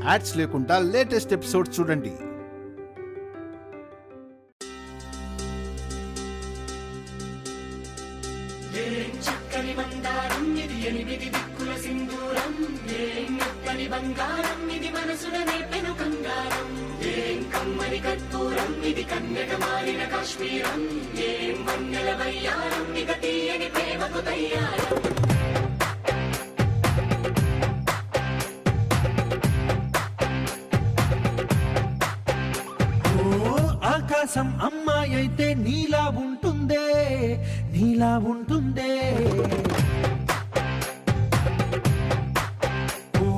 Ads లేకుండా latest episodes చూడండి. ఆకాశం అమ్మాయి అయితే నీలా ఉంటుందే, నీలా ఉంటుందే. ఓ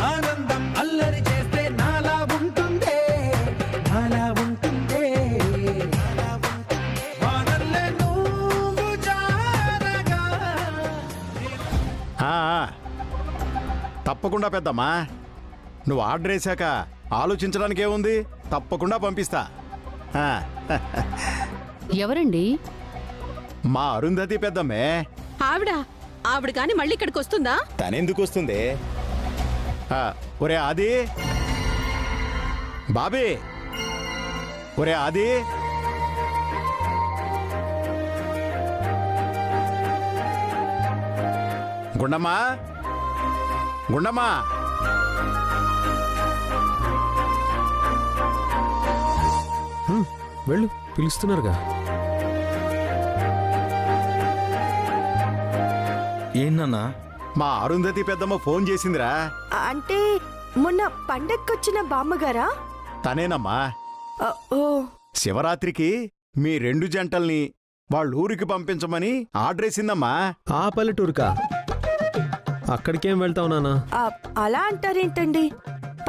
ఆనందం అల్లరి చేస్తే నాలా ఉంటుందే, నాలా ఉంటుందే. వానల్లే నువ్వు జారగా. తప్పకుండా పెద్దమ్మా, నువ్వు ఆర్డర్ వేశాక ఆలోచించడానికి ఏముంది, తప్పకుండా పంపిస్తా. ఎవరండి? మా అరుంధతి పెద్దమ్మే. ఆవిడ కాని మళ్ళీ ఇక్కడికి వస్తుందా? తనెందుకు వస్తుంది? ఒరే ఆది, బాబీ, ఒరే ఆది, గుండమ్మా, గుండమ్మా. వెళ్ళు, పిలుస్తున్నారుగా. ఏంటన్నా? మా అరుంధతి పెద్దమ్మ ఫోన్ చేసిందిరా. అంటే మొన్న పండక్కొచ్చిన బామ్మగారా? తనేనమ్మా. ఓ, శివరాత్రికి మీ 2 జంటల్ని వాళ్ళ ఊరికి పంపించమని ఆర్డర్ వేసిందమ్మా. ఆ పల్లెటూరుకా? అక్కడికేం వెళ్తావు నాన్న? అలా అంటారేంటండి?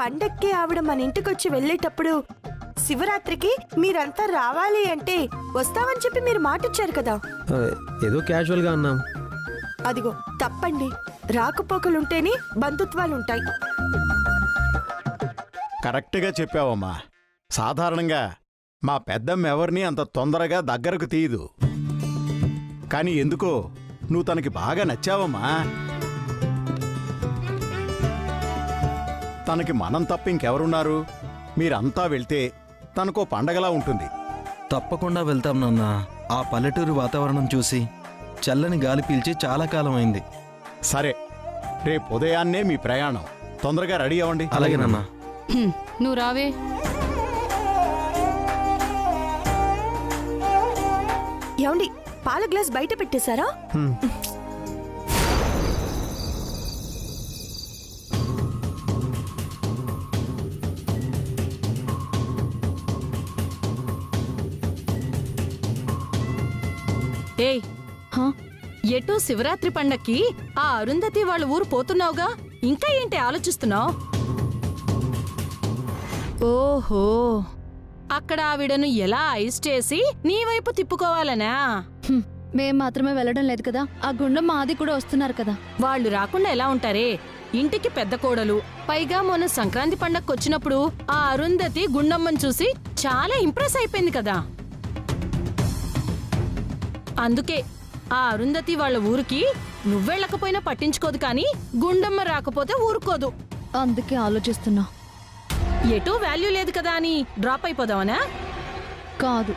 పండక్కి ఆవిడ మన ఇంటికొచ్చి వెళ్ళేటప్పుడు శివరాత్రికి మీరంతా రావాలి అంటే వస్తామని చెప్పి మీరు మాటిచ్చారు కదా. ఏదో క్యాజువల్ గా అన్నాం. అదిగో తప్పండి. రాకపోకలుంటేనే బంధుత్వాలుంటాయి. కరెక్ట్గా చెప్పావమ్మా. సాధారణంగా మా పెద్దమ్మ ఎవరిని అంత తొందరగా దగ్గరకు తీయదు. కానీ ఎందుకో నువ్వు తనకి బాగా నచ్చావమ్మా. తనకి మనం తప్ప ఇంకెవరున్నారు? మీరంతా వెళ్తే తనకో పండగలా ఉంటుంది. తప్పకుండా వెళ్తాం నాన్న. ఆ పల్లెటూరు వాతావరణం చూసి చల్లని గాలి పీల్చి చాలా కాలం అయింది. సరే, రేపు ఉదయాన్నే మీ ప్రయాణం. తొందరగా రెడీ అవ్వండి. అలాగే నాన్న. నువ్వు రావే. ఏమండి, పాల గ్లాస్ బయట పెట్టేశారా? ఏయ్, ఎటు శివరాత్రి పండక్కి ఆ అరుంధతి వాళ్ళ ఊరు పోతున్నావుగా, ఇంకా ఏంటి ఆలోచిస్తున్నావు? ఓహో, అక్కడ ఆవిడను ఎలా ఐస్ చేసి నీ వైపు తిప్పుకోవాలనా? మేం మాత్రమే వెళ్ళడం లేదు కదా, ఆ గుండమ్మ ఆది కూడా వస్తున్నారు కదా. వాళ్ళు రాకుండా ఎలా ఉంటారే? ఇంటికి పెద్ద కోడలు, పైగా మొన్న సంక్రాంతి పండక్కొచ్చినప్పుడు ఆ అరుంధతి గుండమ్మను చూసి చాలా ఇంప్రెస్ అయిపోయింది కదా. అందుకే ఆ అరుంధతి వాళ్ళ ఊరికి నువ్వెళ్ళకపోయినా పట్టించుకోదు, కానీ గుండమ్మ రాకపోతే ఊరుకోదు. అందుకే ఆలోచిస్తున్నా. ఎటూ వాల్యూ లేదు కదా అని డ్రాప్ అయిపోదావనా? కాదు,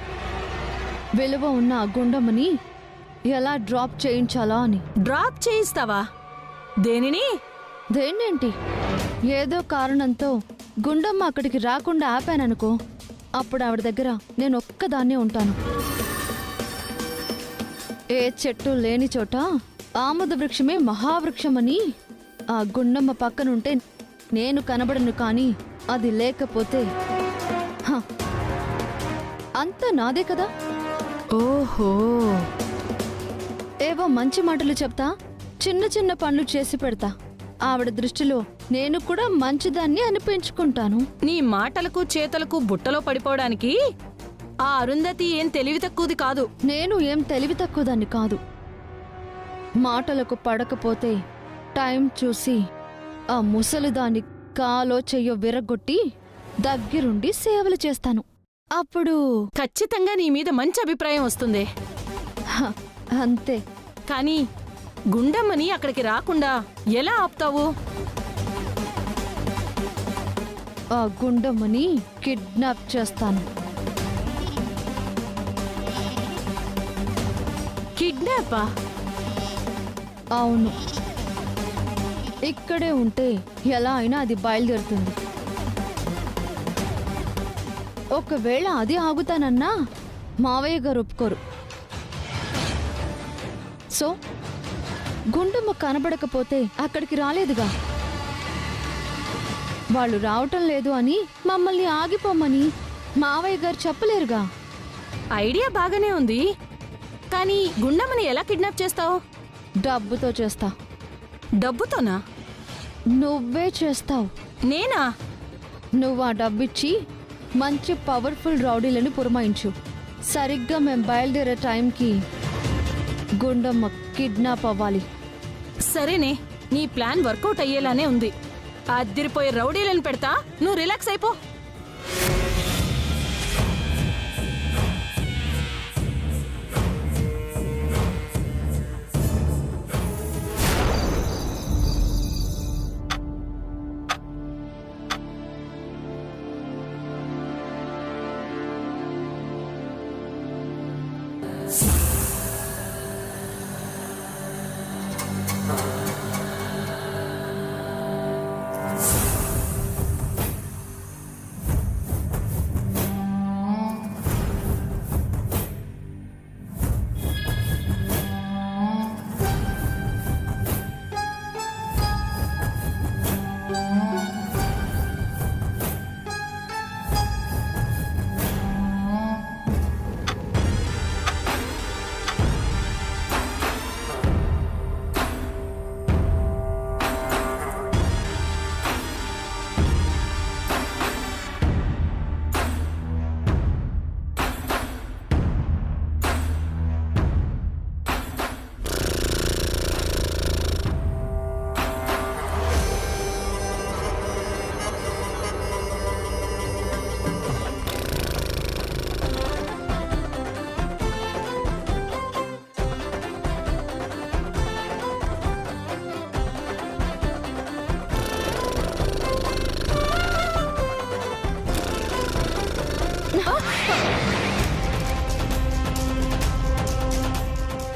విలువ ఉన్న ఆ గుండమ్మని ఎలా డ్రాప్ చేయించాలా అని. డ్రాప్ చేయిస్తావా? దేనిని? దేన్నేంటి, ఏదో కారణంతో గుండమ్మ అక్కడికి రాకుండా ఆపాననుకో, అప్పుడు ఆవిడ దగ్గర నేను ఒక్కదాన్నే ఉంటాను. ఏ చెట్టు లేని చోట ఆముద వృక్షమే మహావృక్షమని ఆ గుండమ్మ పక్కనుంటే నేను కనబడను, కానీ అది లేకపోతే అంతా నాదే కదా. ఓహో, ఏవో మంచి మాటలు చెప్తా, చిన్న చిన్న పనులు చేసి పెడతా. ఆవిడ దృష్టిలో నేను కూడా మంచిదాన్ని అనిపించుకుంటాను. నీ మాటలకు చేతలకు బుట్టలో పడిపోవడానికి ఆ అరుంధతి ఏం తెలివి తక్కువది కాదు. నేను ఏం తెలివి తక్కువదాన్ని కాదు. మాటలకు పడకపోతే టైం చూసి ఆ ముసలిదాన్ని కాలో చెయ్యో విరగొట్టి దగ్గరుండి సేవలు చేస్తాను. అప్పుడు ఖచ్చితంగా నీ మీద మంచి అభిప్రాయం వస్తుంది. అంతే. కానీ గుండమ్మని అక్కడికి రాకుండా ఎలా ఆపుతావు? ఆ గుండమ్మని కిడ్నాప్ చేస్తాను. కిడ్నాపా? అవును, ఇక్కడే ఉంటే ఎలా అయినా అది బయలుదేరుతుంది. ఒకవేళ అది ఆగుతానన్నా మావయ్య గారు ఒప్పుకోరు. సో గుండమ్మ కనబడకపోతే అక్కడికి రాలేదుగా. వాళ్ళు రావటం లేదు అని మమ్మల్ని ఆగిపోమని మావయ్య గారు చెప్పలేరుగా. ఐడియా బాగానే ఉంది, కానీ గుండమ్మని ఎలా కిడ్నాప్ చేస్తావు? డబ్బుతో చేస్తా. డబ్బుతోనా? నువ్వే చేస్తావు. నేనా? నువ్వు ఆ డబ్బిచ్చి మంచి పవర్ఫుల్ రౌడీలను పురమాయించు. సరిగ్గా మేం బయలుదేరే టైంకి గుండమ్మ కిడ్నాప్ అవ్వాలి. సరేనే, నీ ప్లాన్ వర్కౌట్ అయ్యేలానే ఉంది. అద్దిరిపోయే రౌడీలను పెడతా, నువ్వు రిలాక్స్ అయిపో.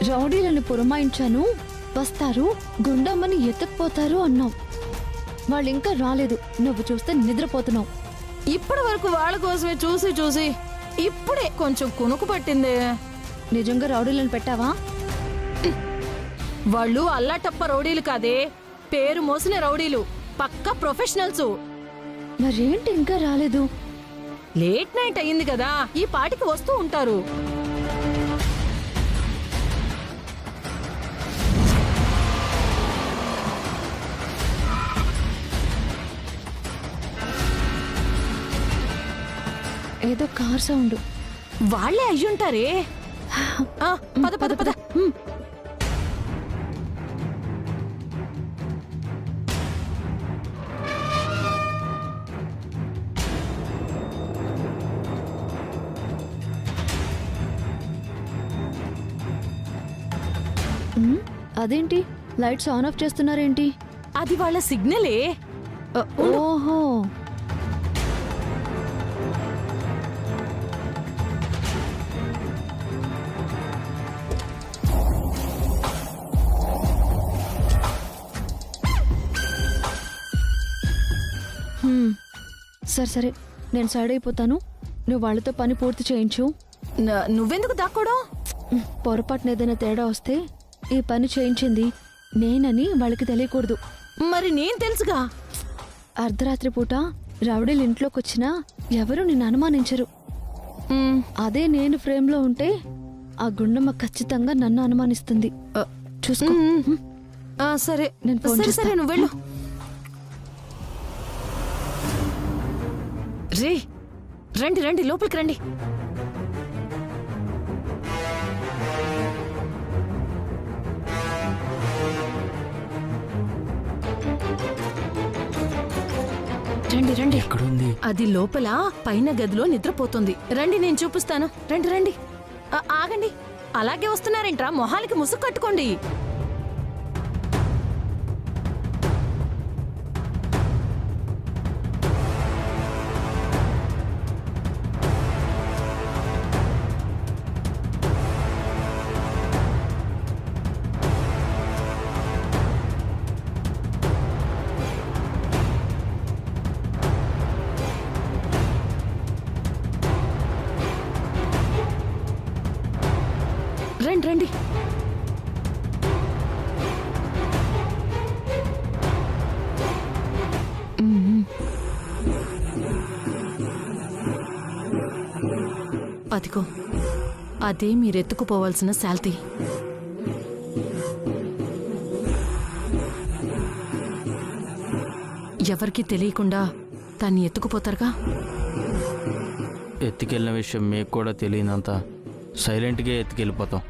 రౌడీలను పురమాయించాను, వస్తారు, గుండమ్మని ఎత్తుకుపోతారు అన్నావు. వాళ్ళు ఇంకా రాలేదు. నువ్వు చూస్తే నిద్రపోతున్నావు. ఇప్పటి వరకు వాళ్ళ కోసమే చూసి చూసి ఇప్పుడే కొంచెం కునుకు పట్టిందే. నిజంగా రౌడీలను పెట్టావా? వాళ్ళు అల్లాటప్ప రౌడీలు కాదే, పేరు మోసిన రౌడీలు, పక్కా ప్రొఫెషనల్స్. మరేంటి ఇంకా రాలేదు? లేట్ నైట్ అయ్యింది కదా, ఈ పాటికి వస్తూ ఉంటారు. ఏదో కార్ సౌండ్. వాళ్ళే అయ్యుంటారే. పద పద పద. అదేంటి లైట్స్ ఆన్ ఆఫ్ చేస్తున్నారేంటి? అది వాళ్ళ సిగ్నలే. ఓహో, సరే సరే, నేను సైడ్ అయిపోతాను. నువ్వు వాళ్ళతో పని పూర్తి చేయించు. నువ్వెందుకు దాక్కోవడం? పొరపాటున ఏదైనా తేడా వస్తే ఈ పని చేయించింది నేనని వాళ్ళకి తెలియకూడదు. మరి నేను తెలుసుగా. అర్ధరాత్రి పూట రౌడీలు ఇంట్లోకి వచ్చినా ఎవరు నిన్ను అనుమానించరు. అదే నేను ఫ్రేమ్లో ఉంటే ఆ గుండమ్మ ఖచ్చితంగా నన్ను అనుమానిస్తుంది. చూసుకో. సరే, నేను ఫోన్ చేస్తా. సరే నువ్వు వెళ్ళు. రే, రండి రండి, లోపలికి రండి. రండి రండి. ఎక్కడుంది? అది లోపల పైన గదిలో నిద్రపోతుంది. రండి, నేను చూపిస్తాను. రండి రండి. ఆగండి, అలాగే వస్తున్నారేంట్రా? మొహాలకి ముసుగు కట్టుకోండి. అదిగో అదే మీరెత్తుకుపోవాల్సిన శాల్తీ. ఎవరికీ తెలియకుండా దాన్ని ఎత్తుకుపోతారుగా. ఎత్తుకెళ్ళిన విషయం మీకు కూడా తెలియనంత సైలెంట్గా ఎత్తుకెళ్ళిపోతాం.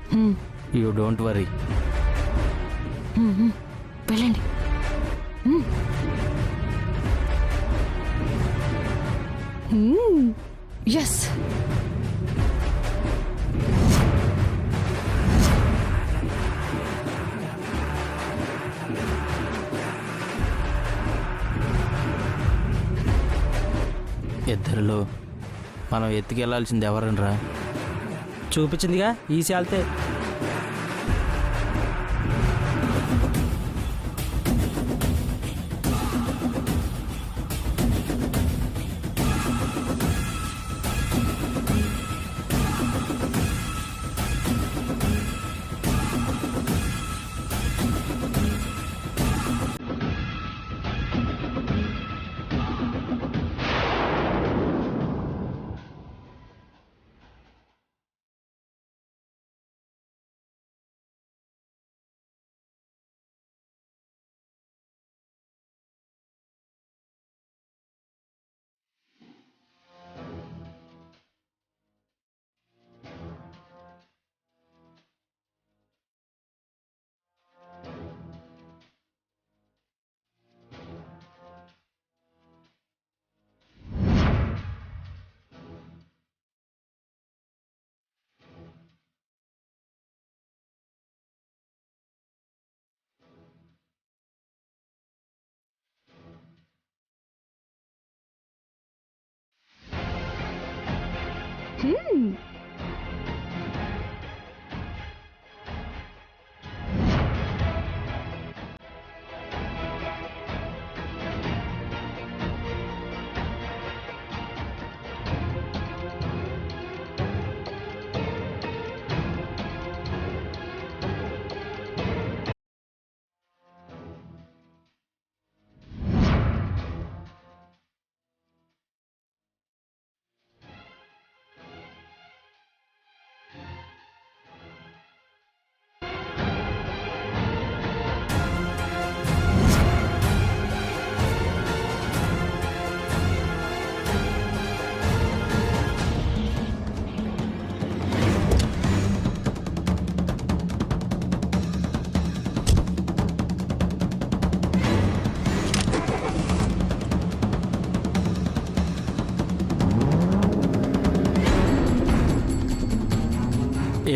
You don't worry. వెళ్ళండి. ఎస్. ఇద్దరిలో మనం ఎత్తుకెళ్లాల్సింది ఎవరనరా? చూపించిందిగా ఈ శాల్తే.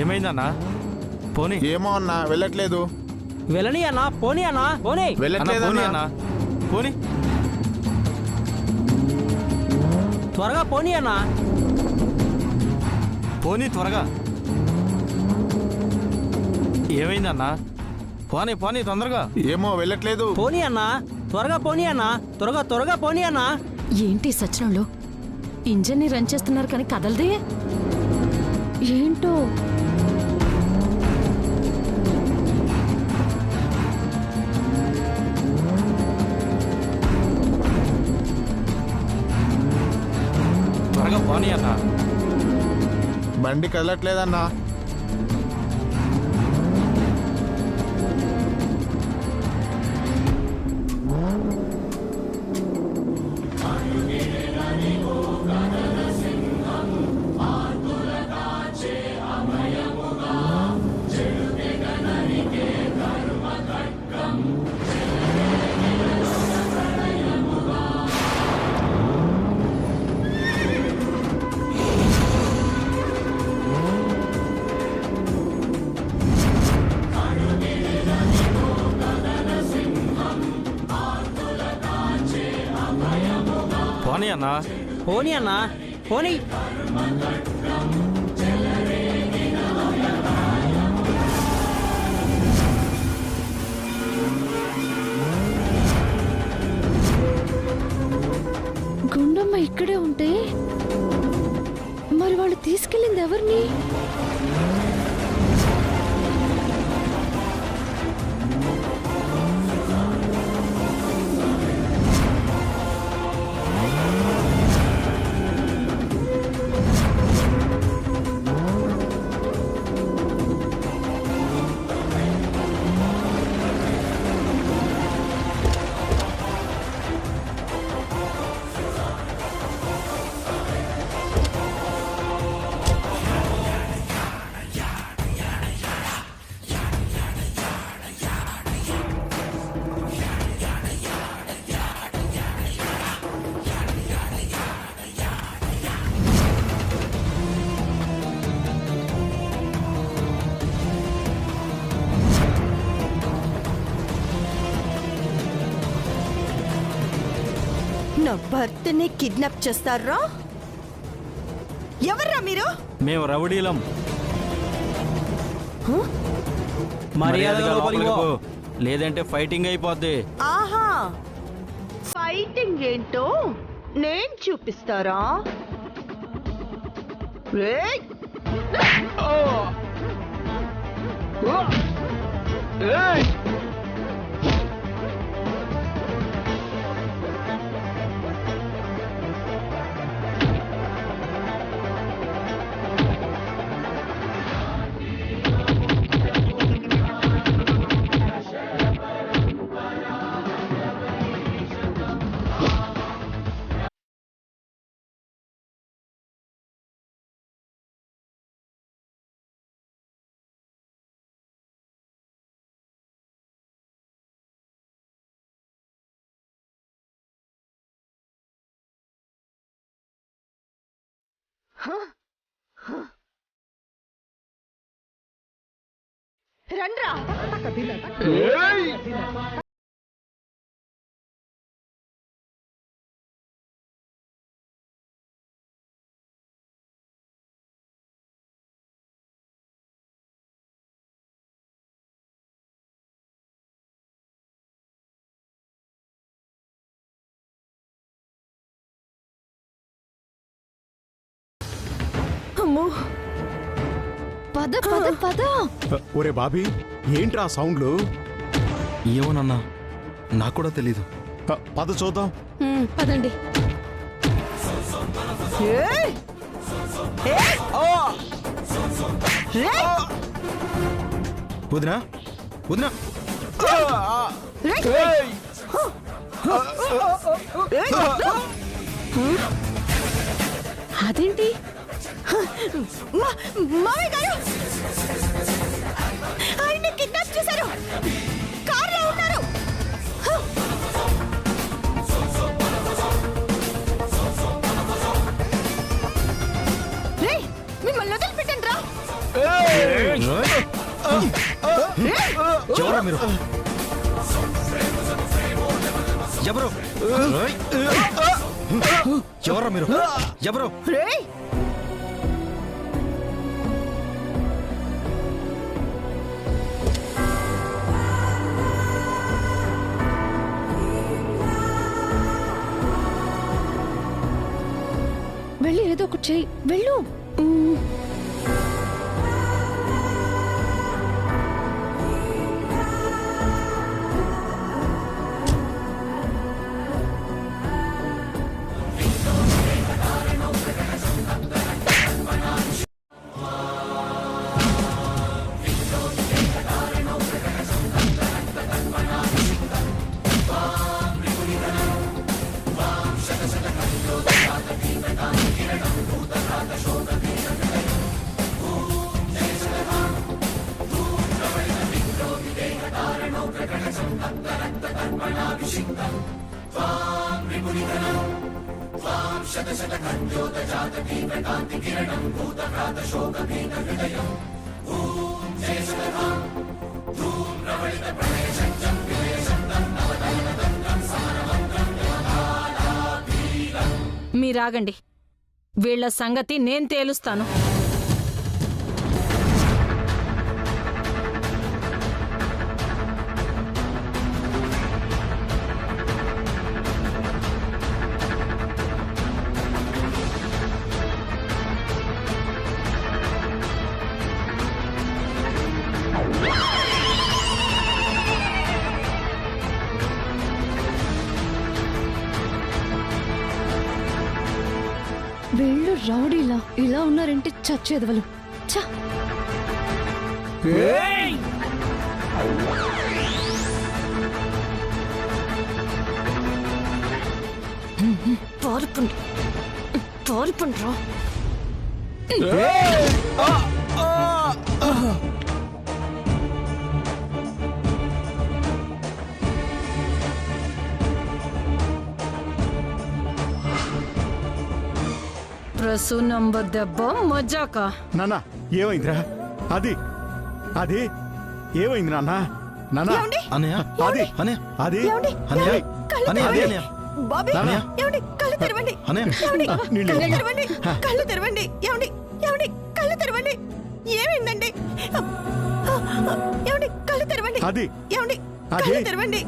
ఏమైందన్నా? పోనీ. ఏమో అన్నా వెళ్ళట్లేదు. వెళ్ళని అన్నా. పోనీ అన్నా. పోనీ. వెళ్ళట్లేదు అన్నా. పోనీ. త్వరగా పోనీ అన్నా. పోనీ త్వరగా. ఏమైందన్నా? పోనీ పోనీ తొందరగా. ఏమో వెళ్ళట్లేదు. పోనీ అన్నా. త్వరగా పోనీ అన్నా. త్వరగా త్వరగా పోనీ అన్నా. ఏంటి సచనంలో ఇంజన్ని రన్ చేస్తున్నారు కానీ కదలదే ఏంటో. త్వరగా పోనీ అన్నా. బండి కదలట్లేదన్నా. పోనీ అన్నా. పోనీ అన్నా. పోనీ. గుండమ్మ ఇక్కడే ఉంటే మరి వాళ్ళు తీసుకెళ్ళింది ఎవరిని? నా భర్తని కిడ్నాప్ చేస్తారా? ఎవర్రా మీరు? మేము రౌడీలం. మర్యాదగా లోపలికి పో. లేదంటే ఫైటింగ్ అయిపోద్ది. ఆహా, ఫైటింగ్ ఏంటో నేను చూపిస్తారా? రేయ్! రండ్రా. అమ్మో, పద పద పద. ఒరే బాబీ, ఏంట్రా సౌండ్లు? ఏమోనన్నా, నాకు కూడా తెలీదు. పద చూద్దాం. పదండి. ఏయ్! ఏయ్! రేయ్! వదినా, వదినా. రేయ్! అదేంటి? మావయ్య గారు, ఆయన కిడ్నాప్ చేశారు. కార్లో ఉన్నారు. రేయ్, మిమ్మల్ని వదిలిపెట్టండి రా. ఎవరా మీరు? ఎవరు? ఎవరా మీరు? ఎవరు? రేయ్! వెళ్ళి ఏదో ఒకటి చెయ్యి. వెళ్ళు. మీరాగండి, వీళ్ల సంగతి నేను తేలుస్తాను. వీళ్ళు రౌడీలా ఇలా ఉన్నారంటే చచ్చేదవలు. చ పారిపోండి, పారిపోండ్రా. ప్రసు నంబర్ దెబ్బ మజాక. నాన్న ఏమైందిరా? అది అది ఏమైంది నాన్న? నాన్న అన్నయ్య, అది అన్నయ్య, అది అన్నయ్య, కళ్ళు అన్నయ్య, తెరవండి. బాబీ నాన్నయ్య. ఏమండి కళ్ళు తెరవండి అన్నయ్య. ఏమండి? నీళ్ళు. కళ్ళు తెరవండి కళ్ళు తెరవండి ఏమండి ఏమండి కళ్ళు తెరవండి ఏమైందండి ఏమండి కళ్ళు తెరవండి అది. ఏమండి అది. కళ్ళు తెరవండి